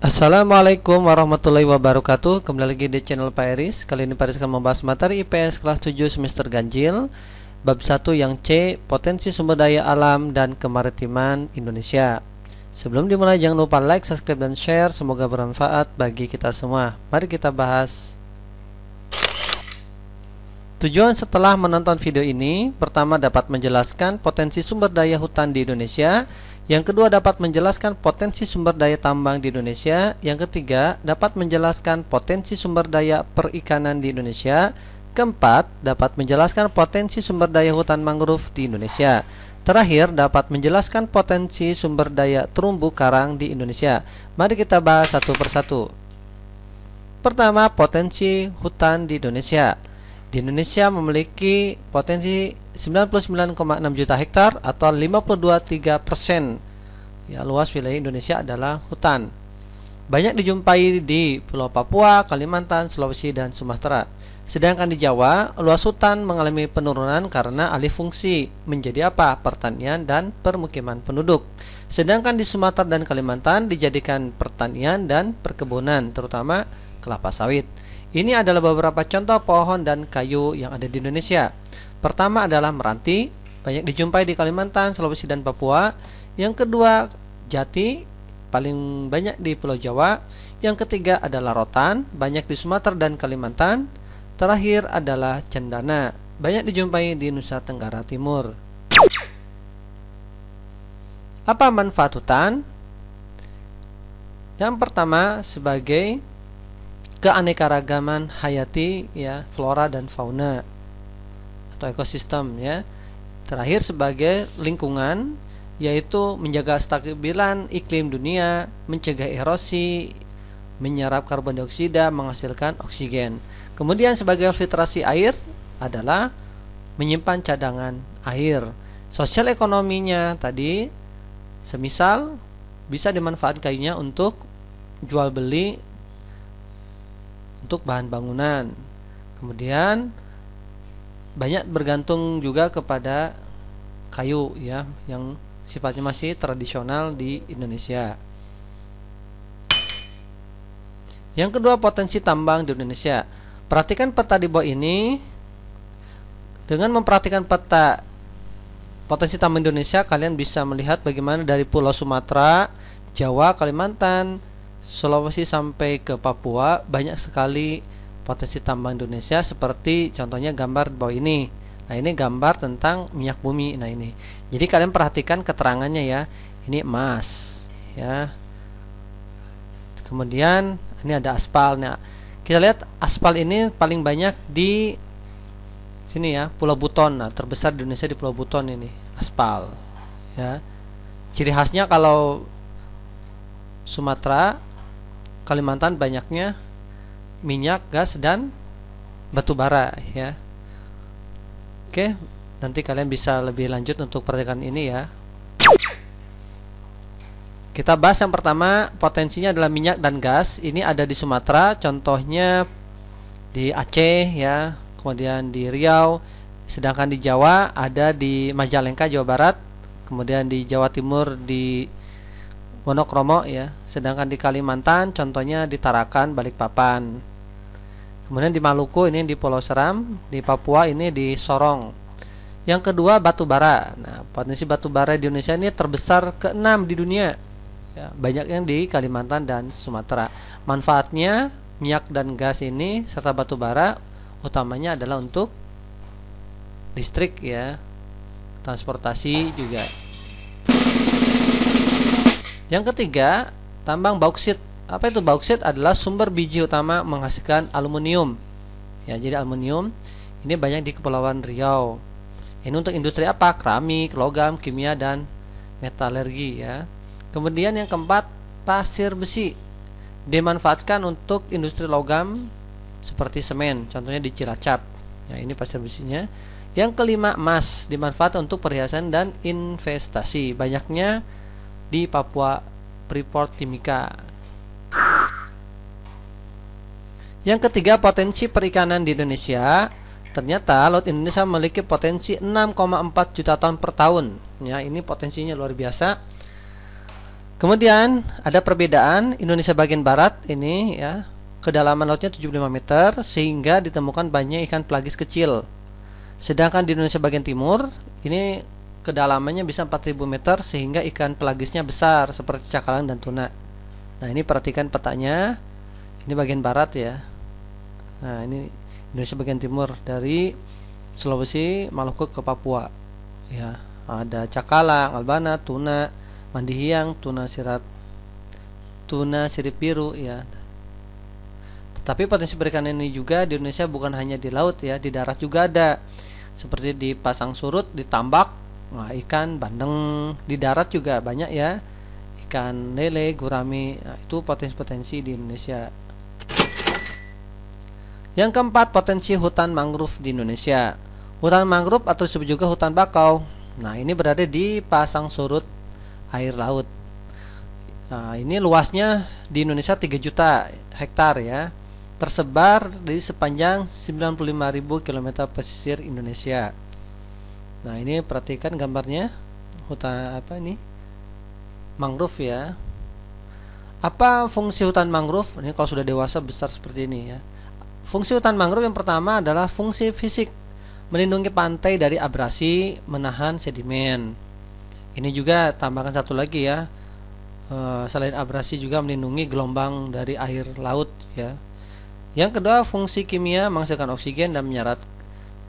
Assalamualaikum warahmatullahi wabarakatuh. Kembali lagi di channel Pak Eris. Kali ini Pak Eris akan membahas materi IPS kelas 7 semester ganjil bab 1 yang C, potensi sumber daya alam dan kemaritiman Indonesia. Sebelum dimulai jangan lupa like, subscribe dan share. Semoga bermanfaat bagi kita semua. Mari kita bahas. Tujuan setelah menonton video ini, pertama dapat menjelaskan potensi sumber daya hutan di Indonesia. Yang kedua dapat menjelaskan potensi sumber daya tambang di Indonesia. Yang ketiga dapat menjelaskan potensi sumber daya perikanan di Indonesia. Keempat dapat menjelaskan potensi sumber daya hutan mangrove di Indonesia. Terakhir dapat menjelaskan potensi sumber daya terumbu karang di Indonesia. Mari kita bahas satu persatu. Pertama, potensi hutan di Indonesia. Di Indonesia memiliki potensi 99,6 juta hektar atau 52,3%. Ya, luas wilayah Indonesia adalah hutan. Banyak dijumpai di Pulau Papua, Kalimantan, Sulawesi, dan Sumatera. Sedangkan di Jawa, luas hutan mengalami penurunan karena alih fungsi menjadi apa? Pertanian dan permukiman penduduk. Sedangkan di Sumatera dan Kalimantan dijadikan pertanian dan perkebunan, terutama kelapa sawit. Ini adalah beberapa contoh pohon dan kayu yang ada di Indonesia. Pertama adalah meranti, banyak dijumpai di Kalimantan, Sulawesi, dan Papua. Yang kedua, jati, paling banyak di Pulau Jawa. Yang ketiga adalah rotan, banyak di Sumatera dan Kalimantan. Terakhir adalah cendana, banyak dijumpai di Nusa Tenggara Timur. Apa manfaat hutan? Yang pertama, sebagai keanekaragaman hayati, ya, flora dan fauna atau ekosistem, ya. Terakhir sebagai lingkungan, yaitu menjaga kestabilan iklim dunia, mencegah erosi, menyerap karbon dioksida, menghasilkan oksigen. Kemudian sebagai filtrasi air adalah menyimpan cadangan air. Sosial ekonominya tadi semisal bisa dimanfaatkan kayunya untuk jual beli untuk bahan bangunan. Kemudian banyak bergantung juga kepada kayu, ya, yang sifatnya masih tradisional di Indonesia. Yang kedua, potensi tambang di Indonesia. Perhatikan peta di bawah ini. Dengan memperhatikan peta potensi tambang Indonesia, kalian bisa melihat bagaimana dari Pulau Sumatera, Jawa, Kalimantan, Sulawesi sampai ke Papua banyak sekali potensi tambang Indonesia, seperti contohnya gambar di bawah ini. Nah, ini gambar tentang minyak bumi. Nah, ini. Jadi kalian perhatikan keterangannya, ya. Ini emas, ya. Kemudian ini ada aspal. Nah, kita lihat aspal ini paling banyak di sini, ya, Pulau Buton. Nah, terbesar di Indonesia di Pulau Buton ini aspal, ya. Ciri khasnya kalau Sumatera, Kalimantan banyaknya minyak, gas, dan batu bara, ya. Oke, nanti kalian bisa lebih lanjut untuk perhatikan ini, ya. Kita bahas yang pertama, potensinya adalah minyak dan gas. Ini ada di Sumatera, contohnya di Aceh, ya, kemudian di Riau. Sedangkan di Jawa ada di Majalengka, Jawa Barat. Kemudian di Jawa Timur di Wonokromo, ya. Sedangkan di Kalimantan contohnya di Tarakan, Balikpapan. Kemudian di Maluku ini di Pulau Seram, di Papua ini di Sorong. Yang kedua, batu bara. Nah, potensi batu bara di Indonesia ini terbesar ke-6 di dunia, ya, banyak yang di Kalimantan dan Sumatera. Manfaatnya minyak dan gas ini serta batu bara utamanya adalah untuk listrik, ya, transportasi juga. Yang ketiga, tambang bauksit. Apa itu bauksit? Adalah sumber biji utama menghasilkan aluminium. Ya, jadi aluminium ini banyak di Kepulauan Riau. Ini untuk industri apa? Keramik, logam, kimia, dan metalurgi, ya. Kemudian yang keempat, pasir besi. Dimanfaatkan untuk industri logam seperti semen, contohnya di Cilacap. Ya, ini pasir besinya. Yang kelima, emas. Dimanfaatkan untuk perhiasan dan investasi. Banyaknya di Papua, Freeport Timika. Yang ketiga, potensi perikanan di Indonesia. Ternyata Laut Indonesia memiliki potensi 6,4 juta ton per tahun. Ya, ini potensinya luar biasa. Kemudian ada perbedaan Indonesia bagian barat ini ya, kedalaman lautnya 75 meter sehingga ditemukan banyak ikan pelagis kecil. Sedangkan di Indonesia bagian timur ini kedalamannya bisa 4000 meter sehingga ikan pelagisnya besar seperti cakalang dan tuna. Nah, ini perhatikan petanya. Ini bagian barat ya. Nah, ini Indonesia bagian timur dari Sulawesi, Maluku ke Papua. Ya, ada cakalang, albana, tuna, mandihiang, tuna sirip biru ya. Tetapi potensi perikanan ini juga di Indonesia bukan hanya di laut ya, di darat juga ada. Seperti di pasang surut, di tambak, nah, ikan bandeng. Di darat juga banyak ya, ikan lele, gurami. Nah, itu potensi-potensi di Indonesia. Yang keempat, potensi hutan mangrove di Indonesia. Hutan mangrove atau disebut juga hutan bakau. Nah, ini berada di pasang surut air laut. Nah, ini luasnya di Indonesia 3 juta hektar ya, tersebar di sepanjang 95.000 km pesisir Indonesia. Nah, ini perhatikan gambarnya, hutan apa ini? Mangrove ya. Apa fungsi hutan mangrove? Ini kalau sudah dewasa besar seperti ini ya. Fungsi hutan mangrove yang pertama adalah fungsi fisik, melindungi pantai dari abrasi, menahan sedimen. Ini juga tambahkan satu lagi ya, selain abrasi juga melindungi gelombang dari air laut ya. Yang kedua, fungsi kimia menghasilkan oksigen dan menyerap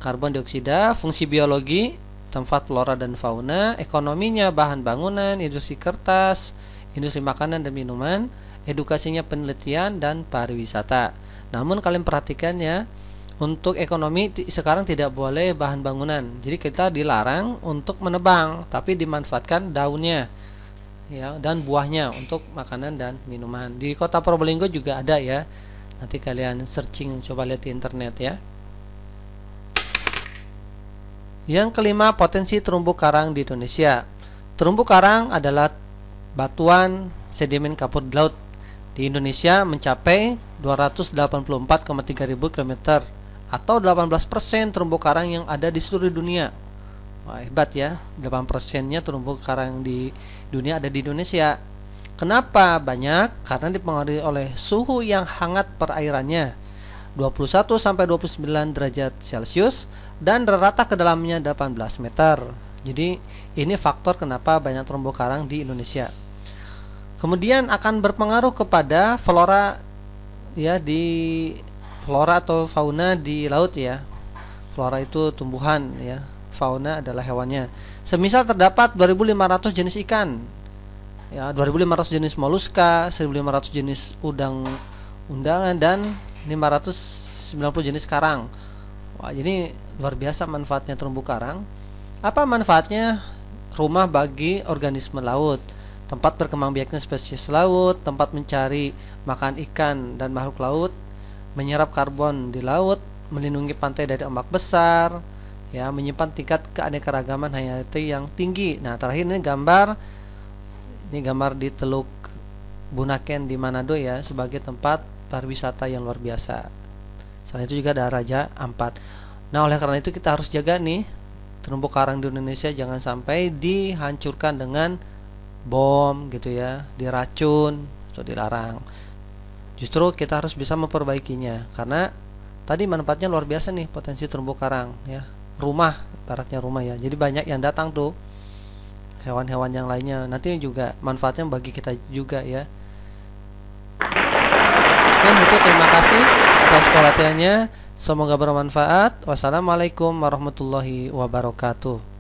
karbon dioksida. Fungsi biologi, tempat flora dan fauna. Ekonominya bahan bangunan, industri kertas, industri makanan dan minuman. Edukasinya penelitian dan pariwisata. Namun kalian perhatikan ya, untuk ekonomi sekarang tidak boleh bahan bangunan. Jadi kita dilarang untuk menebang, tapi dimanfaatkan daunnya ya dan buahnya untuk makanan dan minuman. Di Kota Probolinggo juga ada ya. Nanti kalian searching, coba lihat di internet ya. Yang kelima, potensi terumbu karang di Indonesia. Terumbu karang adalah batuan sedimen kapur di laut. Di Indonesia mencapai 284,3 ribu km atau 18% terumbu karang yang ada di seluruh dunia. Wah, hebat ya, 8%-nya terumbu karang di dunia ada di Indonesia. Kenapa banyak? Karena dipengaruhi oleh suhu yang hangat perairannya, 21 sampai 29 derajat Celcius dan rata kedalamnya 18 meter. Jadi ini faktor kenapa banyak terumbu karang di Indonesia. Kemudian akan berpengaruh kepada flora ya, di flora atau fauna di laut ya. Flora itu tumbuhan ya, fauna adalah hewannya. Semisal terdapat 2.500 jenis ikan ya, 2.500 jenis moluska, 1.500 jenis udang-undangan dan 590 jenis karang. Wah, ini luar biasa manfaatnya terumbu karang. Apa manfaatnya? Rumah bagi organisme laut, tempat berkembangbiaknya spesies laut, tempat mencari makan ikan dan makhluk laut, menyerap karbon di laut, melindungi pantai dari ombak besar, ya, menyimpan tingkat keanekaragaman hayati yang tinggi. Nah, terakhir ini gambar di Teluk Bunaken di Manado ya, sebagai tempat pariwisata yang luar biasa. Selain itu juga ada Raja Ampat. Nah, oleh karena itu kita harus jaga nih terumbu karang di Indonesia, jangan sampai dihancurkan dengan bom gitu ya, diracun atau dilarang. Justru kita harus bisa memperbaikinya, karena tadi manfaatnya luar biasa nih potensi terumbu karang ya. Rumah, ibaratnya rumah ya. Jadi banyak yang datang tuh, hewan-hewan yang lainnya. Nanti juga manfaatnya bagi kita juga ya. Oke, itu terima kasih atas perhatiannya. Semoga bermanfaat. Wassalamualaikum warahmatullahi wabarakatuh.